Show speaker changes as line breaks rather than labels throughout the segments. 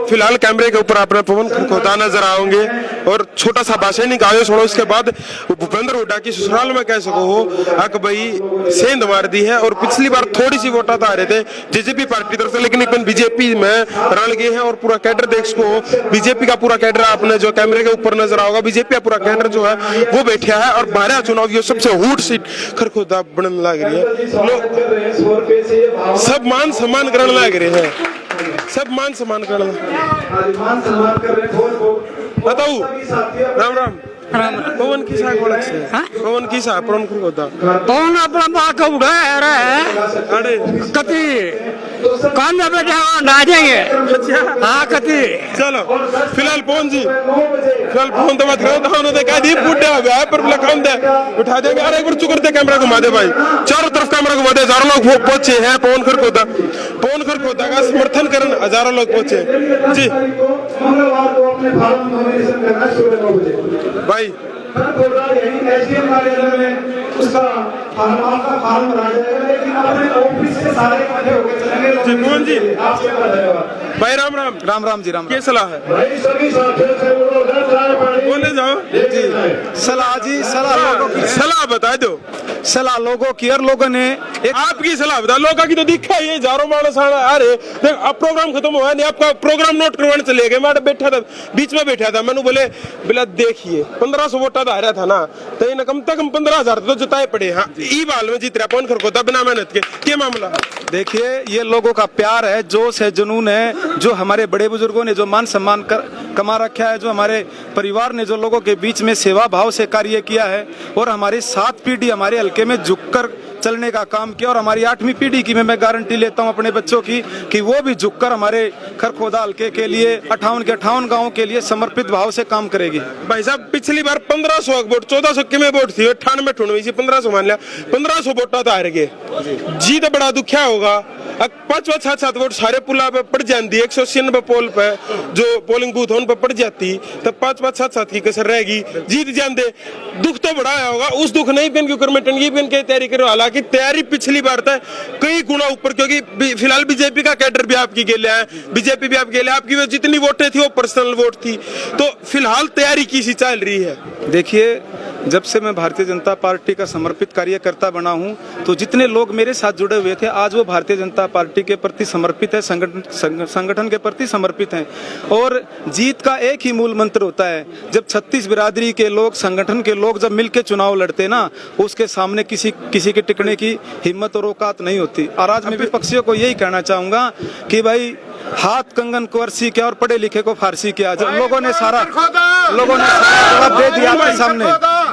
फिलहाल कैमरे के ऊपर आपने पवन खरखोदा नजर आओगे और छोटा सा भाषण निकालो छोड़ो। उसके बाद भूपेंद्र हुड्डा की ससुराल में कह सको हो अक भाई सेंध मार दी है। और पिछली बार थोड़ी सी वोटा तो आ रहे थे जेजेपी पार्टी तरफ से, लेकिन इपन बीजेपी में रल गए हैं और पूरा कैडर देख सको। बीजेपी का पूरा कैडर आपने जो कैमरे के ऊपर नजर आओगा, बीजेपी का पूरा कैडर जो है वो बैठा है। और बारह चुनाव ये सबसे हूट सीट खरखोदा बनने लग रही है। लोग सब मान सम्मान करने लग रहे हैं, सब मान सम्मान करने बताऊ। राम राम पवन की सा कोलक से पवन की सा पवन खरखोदा
पवन अपना बात को उड़ा है
अरे
कति काम में जाओ ना जाएंगे।
अच्छा
हाँ कति
चलो फिलहाल पवन जी फिलहाल फोन तो मत करो तो उन्होंने कहा दी बूढ़ा हो गया है पर लखान दे उठा देंगे। अरे एक बार चुकर दे कैमरा घुमा दे भाई, चारों तरफ कैमरा घुमा दे। हजारों लोग पहुंचे हैं पवन खरखोदा का समर्थन करने हजारों लोग पहुंचे जी भाई। जी मोहन जी भाई राम राम।
राम राम जी राम
क्या सलाह है बोले जाओ
जी। सलाह जी सलाह लोगों की
सलाह बता दो।
सलाह लोगों की और लोगों ने एक
आपकी सलाह बता। लोगों की तो दिखा ये हजारों मानस आ रहे देख। अब प्रोग्राम खत्म हुआ नहीं, आपका प्रोग्राम नोट करवाने चले गए। मैं बैठा था बीच में बैठा था, मैंने बोले बिला देखिए 1500 वोटा तो आ रहा था ना तो इन कम से कम 15,000 तो जिताए पड़े। हाँ ई बाल में जीत रहा पवन खरखोदा बिना मेहनत के। क्या मामला
देखिए ये लोगों का प्यार है, जोश है, जुनून है, जो हमारे बड़े बुजुर्गों ने जो मान सम्मान कमा रखा है, जो हमारे परिवार ने जो लोगों के बीच में सेवा भाव से कार्य किया है और हमारी 7 पीढ़ी हमारे हल्के में झुककर चलने का काम किया। और हमारी 8वीं पीढ़ी की मैं गारंटी लेता हूं अपने बच्चों की कि वो भी झुककर हमारे खरखोदा हल्के के लिए 58 के 58 गांवों के लिए समर्पित भाव से काम करेगी।
भाई साहब पिछली बार 1500 वोट 1400 की में वोट थी 98 1500 मान लिया 1500 वोटा तो हार गए जी। तो बड़ा दुखिया होगा। 5-7 वोट सारे पुला पे पड़ जाती 196 पोल पे जो पोलिंग बूथ उन पे पड़ जाती तब 5-7 की कसर रहेगी जीत जाते। दुख तो बड़ा आया होगा, उस दुख नहीं पेन क्यों कर टंगी पेन के तैयारी करो। हालांकि तैयारी पिछली बार था कई गुना ऊपर, क्योंकि फिलहाल बीजेपी का कैडर भी आपकी गेले है, बीजेपी भी आपके लिए आपकी जितनी वोटें थी वो पर्सनल वोट थी। तो फिलहाल तैयारी किसी चल रही है।
देखिए जब से मैं भारतीय जनता पार्टी का समर्पित कार्यकर्ता बना हूं तो जितने लोग मेरे साथ जुड़े हुए थे आज वो भारतीय जनता पार्टी के प्रति समर्पित है, संगठन के प्रति समर्पित हैं। और जीत का एक ही मूल मंत्र होता है, जब 36 बिरादरी के लोग, संगठन के लोग जब मिलकर चुनाव लड़ते ना उसके सामने किसी के टिकने की हिम्मत और औकात नहीं होती। और आज मैं विपक्षियों को यही कहना चाहूंगा कि भाई हाथ कंगन को अरसी किया और पढ़े लिखे को फारसी किया। जब लोगों ने सारा जवाब दे दिया आपके सामने।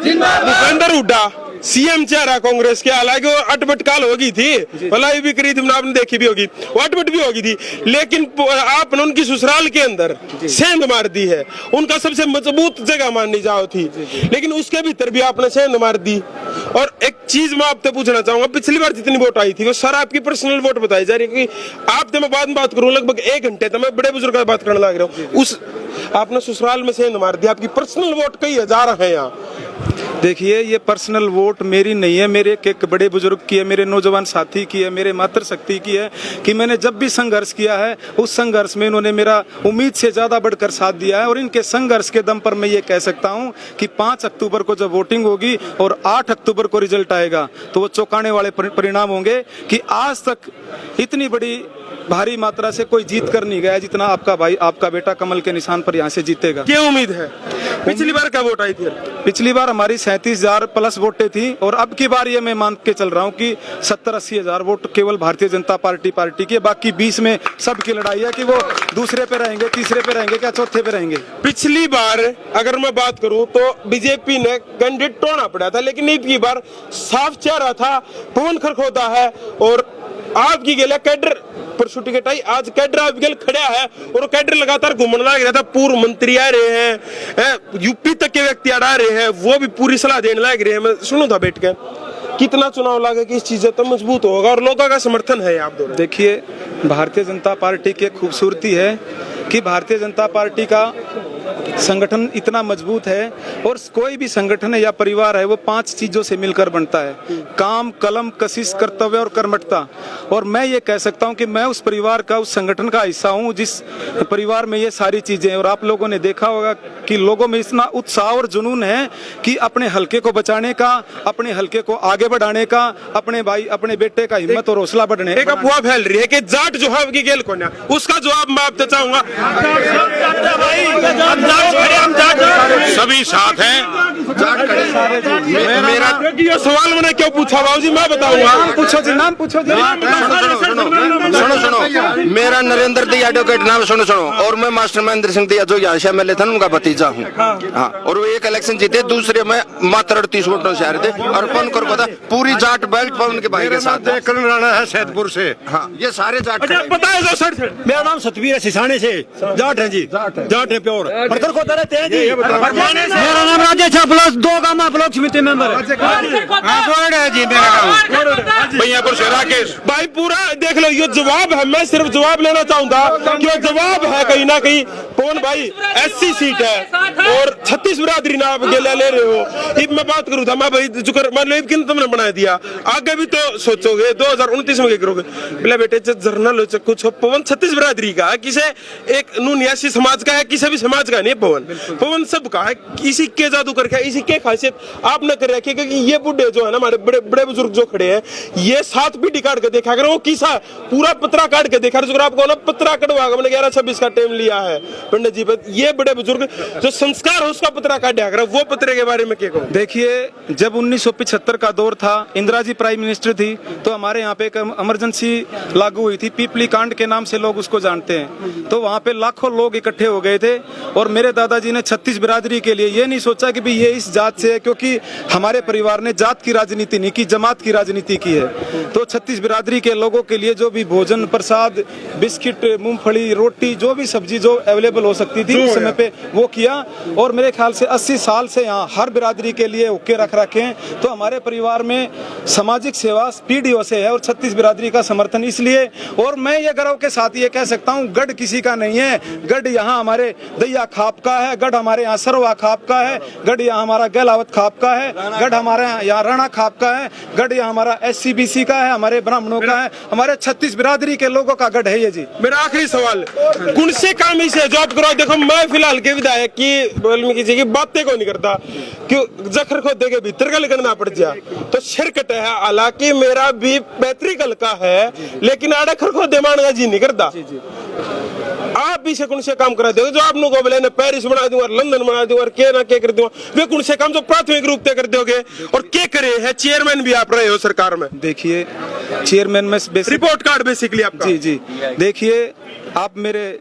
भूपेंद्र हुड्डा सीएम चेहरा कांग्रेस के, हालांकि वो अटपट काल होगी थी, भलाई भी करी थी आपने देखी भी होगी, वो अटपट भी होगी थी, लेकिन आपने उनकी ससुराल के अंदर सेंध मार दी है। उनका सबसे मजबूत जगह मानी जाओ थी, लेकिन उसके भीतर भी आपने सेंध मार दी। और एक चीज मैं आपसे पूछना चाहूंगा, पिछली बार जितनी वोट आई थी वो सारा आपकी पर्सनल वोट बताई जा रही है। आपसे मैं बाद में बात करूँ, लगभग 1 घंटे तक मैं बड़े बुजुर्ग की बात करने लग रहा हूँ। उस आपने ससुराल में सेंध मार दी, आपकी पर्सनल वोट कई हजार है यहाँ।
देखिए ये पर्सनल वोट मेरी नहीं है, मेरे एक बड़े बुजुर्ग की है, मेरे नौजवान साथी की है, मेरे मातृशक्ति की है कि मैंने जब भी संघर्ष किया है उस संघर्ष में इन्होंने मेरा उम्मीद से ज्यादा बढ़कर साथ दिया है। और इनके संघर्ष के दम पर मैं ये कह सकता हूं कि 5 अक्टूबर को जब वोटिंग होगी और 8 अक्टूबर को रिजल्ट आएगा तो वो चौंकाने वाले परिणाम होंगे कि आज तक इतनी बड़ी भारी मात्रा से कोई जीत कर नहीं गया जितना आपका भाई, आपका बेटा कमल के निशान पर यहाँ से जीतेगा।
क्या उम्मीद है? पिछली बार क्या वोट आई थी?
पिछली बार हमारी 37,000 प्लस वोटें थी और अब की बार ये मैं मान के चल रहा हूँ कि 70-80 हजार वोट केवल भारतीय जनता पार्टी की है। बाकी 20 में सबकी लड़ाई है कि वो दूसरे पे रहेंगे, तीसरे पे रहेंगे, क्या चौथे पे रहेंगे।
पिछली बार अगर मैं बात करूं तो बीजेपी ने कैंडिडेट टोना पड़ा था, लेकिन इनकी बार साफ चेहरा था पवन खरखोदा है। और आपकी गेला कैडर पर टिकट आई, आज कैडर आप गेल खड़ा है और कैडर लगातार घूमने लग रहा था। पूर्व मंत्री आ रहे हैं, यूपी तक के व्यक्ति आ रहे हैं, वो भी पूरी सलाह देने लग रहे हैं। मैं सुनू था बैठ के कितना चुनाव लगे कि इस चीज तो मजबूत होगा और लोगों का समर्थन है। आप दोनों
देखिए भारतीय जनता पार्टी की खूबसूरती है कि भारतीय जनता पार्टी का संगठन इतना मजबूत है। और कोई भी संगठन है या परिवार है वो 5 चीजों से मिलकर बनता है, काम, कलम, कशिश, कर्तव्य और कर्मठता। और मैं ये कह सकता हूँ कि मैं उस परिवार का, उस संगठन का हिस्सा हूँ जिस परिवार में ये सारी चीजें हैं। और आप लोगों ने देखा होगा कि लोगों में इतना उत्साह और जुनून है कि अपने हलके को बचाने का, अपने हलके को आगे बढ़ाने का, अपने भाई, अपने बेटे का हिम्मत और हौसला बढ़ने।
एक अफवाह फैल रही है कि जाट जो है की गेल कोन्या, उसका जवाब मैं आपसे चाहूंगा।
सभी साथ हैं।
मेरा ये सवाल मैंने क्यों पूछा बाबूजी, मैं बताऊंगा।
पूछो जी, नाम पूछो जी।
सुनो, मेरा नरेंद्र दी एडवोकेट नाम, सुनो। और मैं मास्टर महेंद्र सिंह दिया जो यहाँ से एमएलए था, उनका भतीजा हूँ। हाँ, और वो एक इलेक्शन जीते, दूसरे में मात्र 38 वोटों से हारे थे। और कौन कर पता, पूरी जाट बेल्ट पवन के भाई के साथ
राणा है सैदपुर से।
हाँ, ये सारे जाट।
पता है जो सर,
मेरा नाम सतवीर है, सिसाने से जाट है जी, जाट है प्योर। पत्थर को तरह हैं जी। मेरा नाम राजेश है, प्लस 2 गामा ब्लॉक समिति मेंबर है जी। मेरा नाम
भैयापुर से राकेश।
भाई पूरा देख लो, ये जवाब है। मैं सिर्फ जवाब लेना चाहूंगा कि ये जवाब है कहीं ना कहीं। कौन भाई, SC सीट है और 36 बिरादरी ना आप गेला ले रहे हो। मैं बात करूँ था, मैं भाई जुकर मतलब किन तुमने बना दिया, आगे भी तो सोचोगे 2029 में क्या करोगे। बोले बेटे जर्नल कुछ पवन 36 बिरादरी का, किसे एक नुनियासी समाज का है, किसी भी समाज का नहीं। पवन सबका है। इसी के जादू करके, इसी के खासियत आपने कर रखी है। क्योंकि ये बुढ़े जो है ना, हमारे बड़े बड़े बुजुर्ग जो खड़े हैं, ये 7 पीढ़ी काट के देखा करो, वो किसा पूरा पत्रा काट के देखा। आपको ना पत्रा कटवा मैंने 11-26 का टाइम लिया है पंडित जी। ये बड़े बुजुर्ग जो संस्कार है उसका पत्रा काट दिया करो। वो पत्रे के बारे में क्या कहूँ।
देखिए, जब 1975 का दौर था, इंदिरा जी प्राइम मिनिस्टर थी, तो हमारे यहाँ पे एक इमरजेंसी लागू हुई थी, पीपली कांड के नाम से लोग उसको जानते हैं। तो वहाँ पे लाखों लोग इकट्ठे हो गए थे। और मेरे दादाजी ने 36 बिरादरी के लिए ये नहीं सोचा कि भी ये इस जात से है, क्योंकि हमारे परिवार ने जात की राजनीति नहीं की, जमात की राजनीति की है। तो 36 बिरादरी के लोगों के लिए जो भी भोजन, प्रसाद, बिस्किट, मूंगफली, रोटी, जो भी सब्जी जो अवेलेबल हो सकती थी उस समय पे वो किया। और मेरे ख्याल से 80 साल से यहाँ हर बिरादरी के लिए हुक्के रख रखे हैं। तो हमारे परिवार में सामाजिक सेवा पीढ़ियों से है और 36 बिरादरी का समर्थन इसलिए। और मैं ये गर्व के साथ ये कह सकता हूँ, गढ़ किसी का नहीं है। गढ़ यहाँ हमारे दैया खाप का है, गढ़ हमारे यहाँ सरवा खाप का है, गढ़ यहाँ हमारा गहलावत खाप का है, गढ़ हमारे यहाँ राणा खाप का है, गढ़ यहाँ हमारा SC-BC का है, हमारे ब्राह्मणों का है, हमारे 36 बिरादरी के लोगों का गढ़ है ये जी।
मेरा आखिरी सवाल, कौन से काम इसे जॉब करो। देखो, मैं फिलहाल के विधायक की वाल्मीकि जी की बातें को नहीं करता, क्यों जखर को देके भीतर का करना पड़ जाए तो सिर कटे है। हालांकि मेरा भी पैतृक हल्का है, लेकिन आड़े खर को देमान का जी नहीं करता। आप भी से कौन से काम करा दो जो आपने को बोले पेरिस बना दूंगा, लंदन बना दूंगा, के ना के कर दूंगा, वे कौन से काम जो प्राथमिक रूप से कर दोगे। और क्या करे है, चेयरमैन भी आप रहे हो सरकार में।
देखिए, चेयरमैन में
रिपोर्ट कार्ड बेसिकली आपका।
जी, देखिए, आप मेरे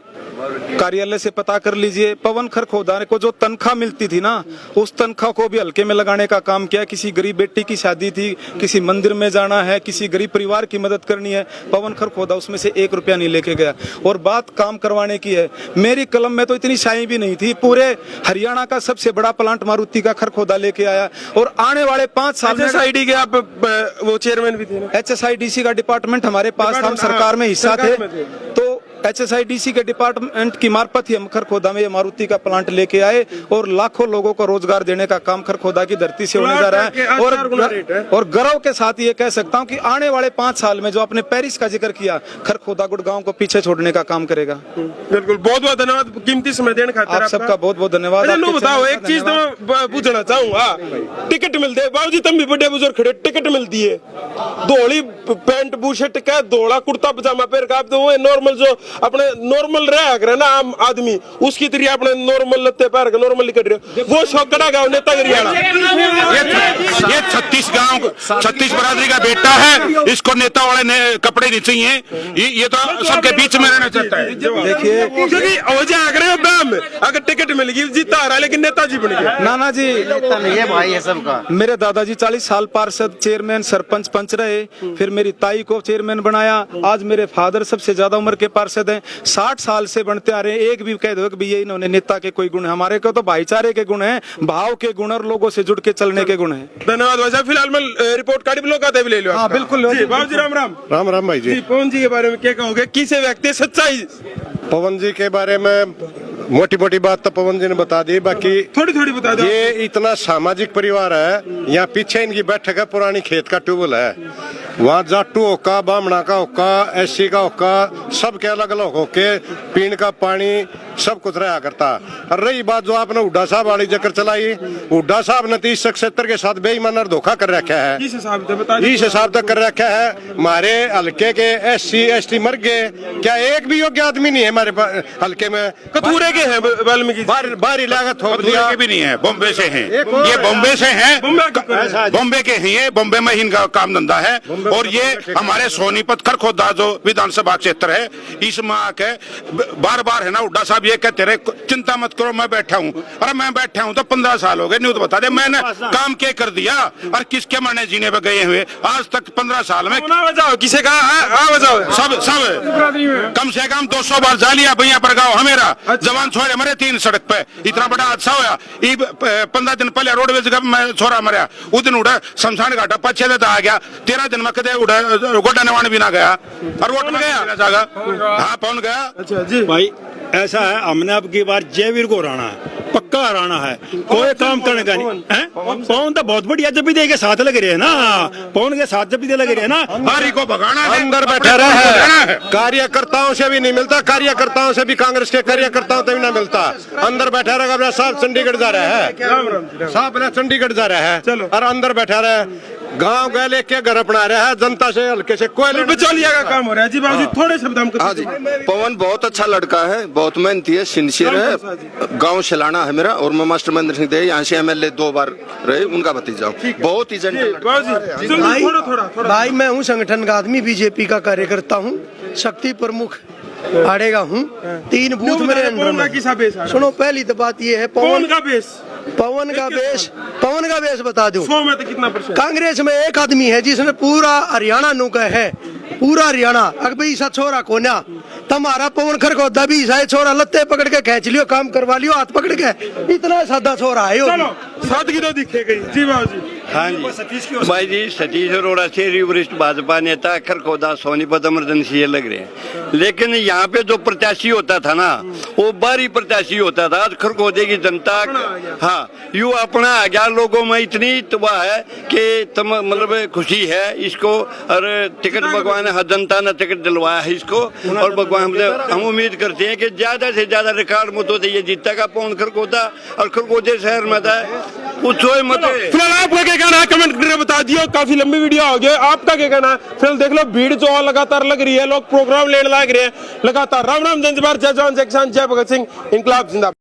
कार्यालय से पता कर लीजिए, पवन खरखोदाने को जो तनख्वाह मिलती थी ना, उस तनख्वाह को भी हल्के में लगाने का काम किया। किसी गरीब बेटी की शादी थी, किसी मंदिर में जाना है, किसी गरीब परिवार की मदद करनी है, पवन खरखोदा उसमें से 1 रुपया नहीं लेके गया। और बात काम करवाने की है, मेरी कलम में तो इतनी शाही भी नहीं थी। पूरे हरियाणा का सबसे बड़ा प्लांट मारुति का खरखोदा लेके आया। और आने वाले 5 साल में
HSID के आप वो चेयरमैन भी थे ना।
HSIDC का डिपार्टमेंट हमारे पास, हम सरकार में हिस्सा थे। तो HSIDC के डिपार्टमेंट की मार्फत ही हम खरखोदा में ये मारुति का प्लांट लेके आए और लाखों लोगों को रोजगार देने का काम खरखोदा की धरती से होने जा रहा है। और गर्व के साथ ये कह सकता हूँ कि आने वाले 5 साल में जो आपने पेरिस का जिक्र किया, खरखोदा गुड़गांव को पीछे छोड़ने का काम करेगा।
बिल्कुल, बहुत बहुत धन्यवाद कीमती समय देने खातिर।
आप सबका बहुत बहुत धन्यवाद।
बताओ, एक चीज तो मैं पूछना चाहूंगा, टिकट मिलते बाबूजी, तुम भी बड़े बुजुर्ग खड़े, टिकट मिलती है, धोली पैंट बूशर्ट का, धोला कुर्ता पजामा पहन का, तो वो नॉर्मल जो अपने नॉर्मल रहा करे ना आम आदमी, उसकी तरह अपने नॉर्मल लत्ते पैर के नॉर्मल निकल रहे, वो शौकड़ा गाँव नेतागिरी वाला।
ये 36 बिरादरी का बेटा है, इसको नेता वाले ने कपड़े नहीं चाहिए, ये तो सबके बीच में रहना चाहता है।
देखिए,
अगर टिकट मिल गई जीता आ रहा है, लेकिन नेताजी बन गया।
नाना जी
नेता नहीं है भाई, है सबका।
मेरे दादाजी 40 साल पार्षद, चेयरमैन, सरपंच, पंच रहे, फिर मेरी ताई को चेयरमैन बनाया। आज मेरे फादर सबसे ज्यादा उम्र के पार्षद हैं, 60 साल से बनते आ रहे हैं। एक भी कह दो कि ये इन्होंने नेता के कोई गुण है, हमारे को तो भाईचारे के गुण हैं, भाव के गुण और लोगों से जुड़ के चलने के गुण हैं।
धन्यवाद भाई साहब। फिलहाल मैं रिपोर्ट कार्ड भी लोग आते ले लो।
हाँ बिल्कुल
बाबू जी, राम राम।
राम राम भाई जी।
पवन जी के बारे में क्या कहोगे, किसे व्यक्ति सच्चाई।
पवन जी के बारे में
मोटी मोटी बात तो पवन जी ने बता दी, बाकी
थोड़ी थोड़ी बता दो।
ये इतना सामाजिक परिवार है। यहाँ पीछे इनकी बैठक है, पुरानी खेत का ट्यूबवेल है, वहाँ जाटू होका, बामणा का होका, एससी का होका, सबके अलग अलग होके पीने का पानी सब कुछ रहा करता। और रही बात जो आपने हुड्डा साहब वाली जकर चलाई, हुड्डा साहब ने 30-70 के साथ बेईमान और धोखा कर रखा है।
इस हिसाब से बता
इस हिसाब तक कर रखा है। हमारे हल्के के SC ST मर गए, क्या एक भी योग्य आदमी नहीं है हमारे हल्के में?
कतूरे के हैं वाल्मीकि
बारी लागत हो
मथुरा के भी नहीं है, बॉम्बे से हैं। ये बॉम्बे से हैं, बॉम्बे के हैं, ये बॉम्बे में ही इनका काम धंधा है। और ये हमारे सोनीपत खरखोदा जो विधानसभा क्षेत्र है, इस माह के बार बार है ना हुड्डा साहब ये कहते रहे चिंता मत करो मैं बैठा हूँ। अरे मैं बैठा हूँ तो 15 साल हो गए, नहीं तो बता दे मैंने काम क्या कर दिया और किसके मरने जीने पे गए हुए आज तक 15 साल में।
बजाओ किसे कहा बजाओ
सब कम से कम 200 बार जा लिया भैया पर गाँव है मेरा। जवान छोड़े मरे 3 सड़क पे, इतना बड़ा हादसा होया। 15 दिन पहले रोडवेज का मैं छोरा मरा, उस दिन उड़ा शमशान घाटा 5-6 दिन आ गया। 13 दिन में कदे उड़ा गोडा नवान भी ना गया और वोट में गया जागा। हाँ पहुंच गया।
अच्छा जी
भाई ऐसा है, हमने अब की बार जयवीर को हराना है, पक्का हराना है, कोई काम करने का नहीं है। पवन तो बहुत बढ़िया जब भी दे के साथ लग रहे हैं ना, पवन के साथ जब भी दे लग रहे हैं ना।
हरी को भगाना है,
अंदर बैठा रहा है, कार्यकर्ताओं से भी नहीं मिलता, कार्यकर्ताओं से भी कांग्रेस के कार्यकर्ताओं से भी ना मिलता। अंदर बैठा रहा अपना साहब चंडीगढ़ जा रहा है, साहब अपना चंडीगढ़ जा रहा है और अंदर बैठा रहा है, गांव गए लेके घर अपना रहा है, जनता से हल्के से कोई
बिचौलिया का काम हो रहा है। जी बाबू जी थोड़े शब्द हमको।
हाँ जी, पवन बहुत अच्छा लड़का है, बहुत मेहनती है, सिंसियर है। गांव शलाना है मेरा और मैं मास्टर महेंद्र सिंह दे यहाँ से MLA 2 बार रहे, उनका भतीजा हूँ। बहुत ही
भाई मैं हूँ संगठन का आदमी, बीजेपी का कार्यकर्ता हूँ, शक्ति प्रमुख आड़ेगा हूँ। 3 बूथ मेरे अंडर में। सुनो पहली तो बात ये है पवन का बेस बता दूं।
100 में तो कितना %?
कांग्रेस में एक आदमी है जिसने पूरा हरियाणा नुका है, पूरा हरियाणा अकबर ईसा छोरा कोना तुम्हारा पवन खरगोदा भी ईसा छोरा लत्ते पकड़ के खींच लियो, काम करवा लियो हाथ पकड़ के, इतना सादा छोरा है।
चलो सादगी तो दिखे गई। जी बाबू जी।
हाँ जी भाई जी, सतीश अरोड़ा से वरिष्ठ भाजपा नेता खरखोदा सोनीपत इमरजेंसी लग रहे हैं, लेकिन यहाँ पे जो प्रत्याशी होता था ना वो बाहरी प्रत्याशी होता था। आज खरखोदे की जनता हाँ यू अपना आ गया, लोगों में इतनी तबाह है कि मतलब खुशी है इसको। और टिकट भगवान ने जनता ने टिकट दिलवाया है इसको, और भगवान हम उम्मीद करते हैं कि ज्यादा से ज्यादा रिकॉर्ड मतों से ये जीतेगा पवन खरखोदा। और खरखोदे शहर में था पूछो ही मत।
फिलहाल आपका क्या कहना है कमेंट करके बता दियो। काफी लंबी वीडियो हो गई, आपका क्या कहना है? फिलहाल देख लो भीड़ जो लगातार लग रही है, लोग प्रोग्राम लेने लग रहे हैं लगातार। राम राम, जय जवाहर, जय जवान, जय किसान, जय भगत सिंह, इनकलाब जिंदाबाद।